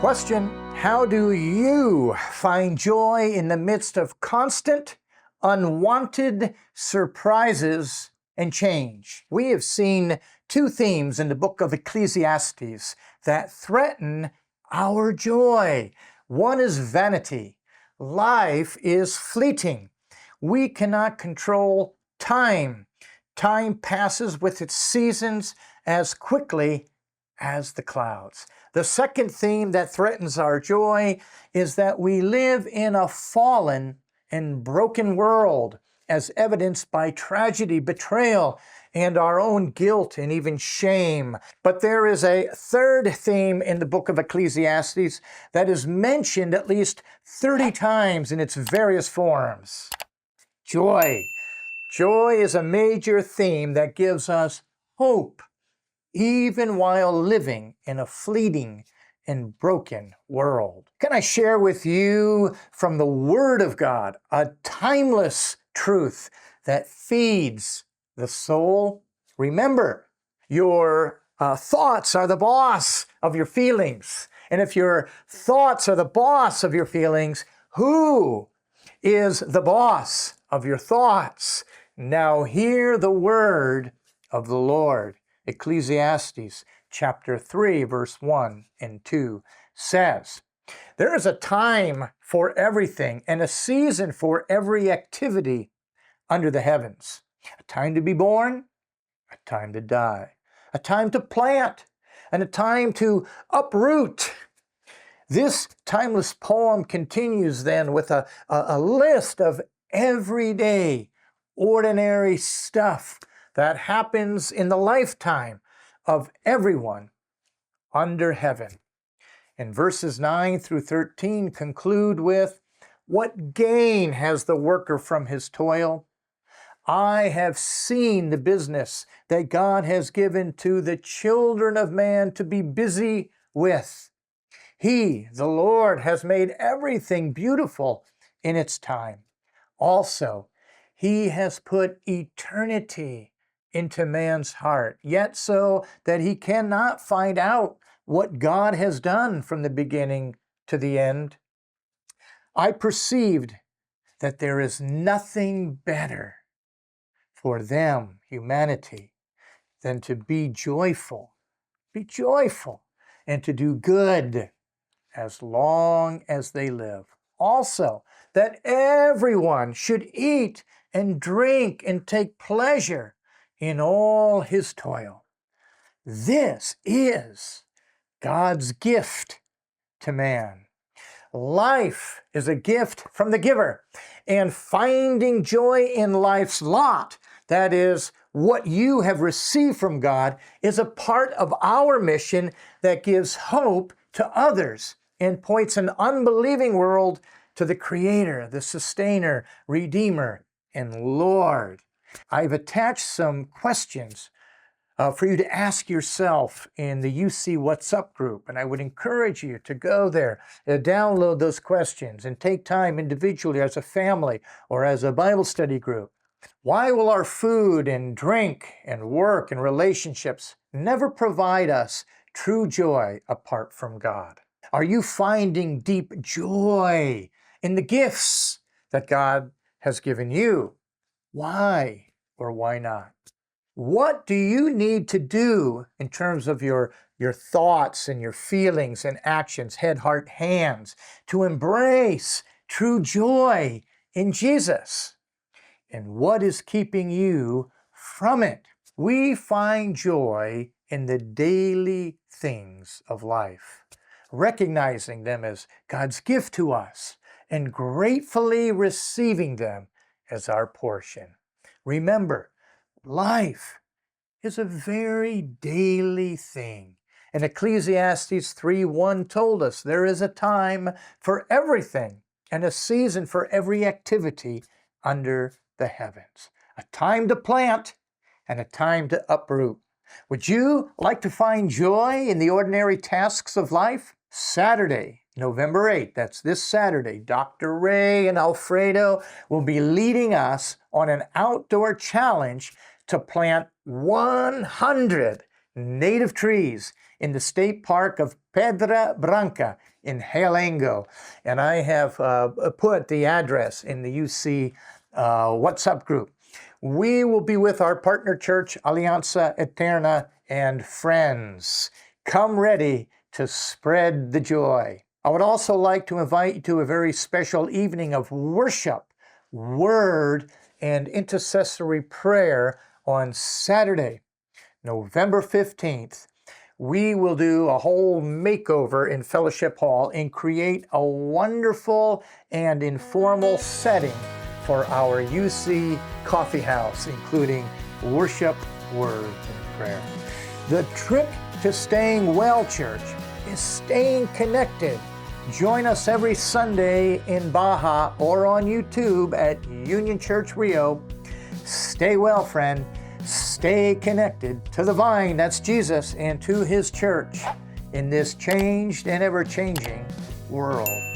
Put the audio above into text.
Question: how do you find joy in the midst of constant, unwanted surprises and change? We have seen two themes in the book of Ecclesiastes that threaten our joy. One is vanity. Life is fleeting. We cannot control time. Time passes with its seasons as quickly as the clouds. The second theme that threatens our joy is that we live in a fallen and broken world, as evidenced by tragedy, betrayal, and our own guilt and even shame. But there is a third theme in the book of Ecclesiastes that is mentioned at least 30 times in its various forms. Joy. Joy is a major theme that gives us hope, even while living in a fleeting and broken world. Can I share with you from the Word of God a timeless truth that feeds the soul? Remember, your thoughts are the boss of your feelings. And if your thoughts are the boss of your feelings, who is the boss of your thoughts? Now hear the word of the Lord. Ecclesiastes chapter 3, verse 1 and 2 says, "There is a time for everything and a season for every activity under the heavens. A time to be born, a time to die, a time to plant, and a time to uproot." This timeless poem continues then with a list of everyday, ordinary stuff that happens in the lifetime of everyone under heaven. And verses 9 through 13 conclude with, "What gain has the worker from his toil? I have seen the business that God has given to the children of man to be busy with. He, the Lord, has made everything beautiful in its time. Also, He has put eternity into man's heart, yet so that he cannot find out what God has done from the beginning to the end. I perceived that there is nothing better for them, humanity, than to be joyful, and to do good as long as they live. Also, that everyone should eat and drink and take pleasure in all his toil. This is God's gift to man. Life is a gift from the giver, and finding joy in life's lot, that is, what you have received from God, is a part of our mission that gives hope to others and points an unbelieving world to the Creator, the Sustainer, Redeemer, and Lord. I've attached some questions for you to ask yourself in the UC What's Up group, and I would encourage you to go there, download those questions, and take time individually as a family or as a Bible study group. Why will our food and drink and work and relationships never provide us true joy apart from God? Are you finding deep joy in the gifts that God has given you? Why or why not? What do you need to do in terms of your thoughts and your feelings and actions, head, heart, hands, to embrace true joy in Jesus? And what is keeping you from it? We find joy in the daily things of life, recognizing them as God's gift to us and gratefully receiving them as our portion. Remember, life is a very daily thing. And Ecclesiastes 3:1 told us there is a time for everything and a season for every activity under the heavens. A time to plant and a time to uproot. Would you like to find joy in the ordinary tasks of life? Saturday, November 8th, that's this Saturday, Dr. Ray and Alfredo will be leading us on an outdoor challenge to plant 100 native trees in the state park of Pedra Branca in Realengo. And I have put the address in the UC WhatsApp group. We will be with our partner church, Alianza Eterna, and friends. Come ready to spread the joy. I would also like to invite you to a very special evening of worship, word, and intercessory prayer on Saturday, November 15th. We will do a whole makeover in Fellowship Hall and create a wonderful and informal setting for our UC coffee house, including worship, word, and prayer. The trick to staying well, church, is staying connected. Join us every Sunday in Baja or on YouTube at Union Church Rio. Stay well, friend. Stay connected to the vine, that's Jesus, and to his church in this changed and ever-changing world.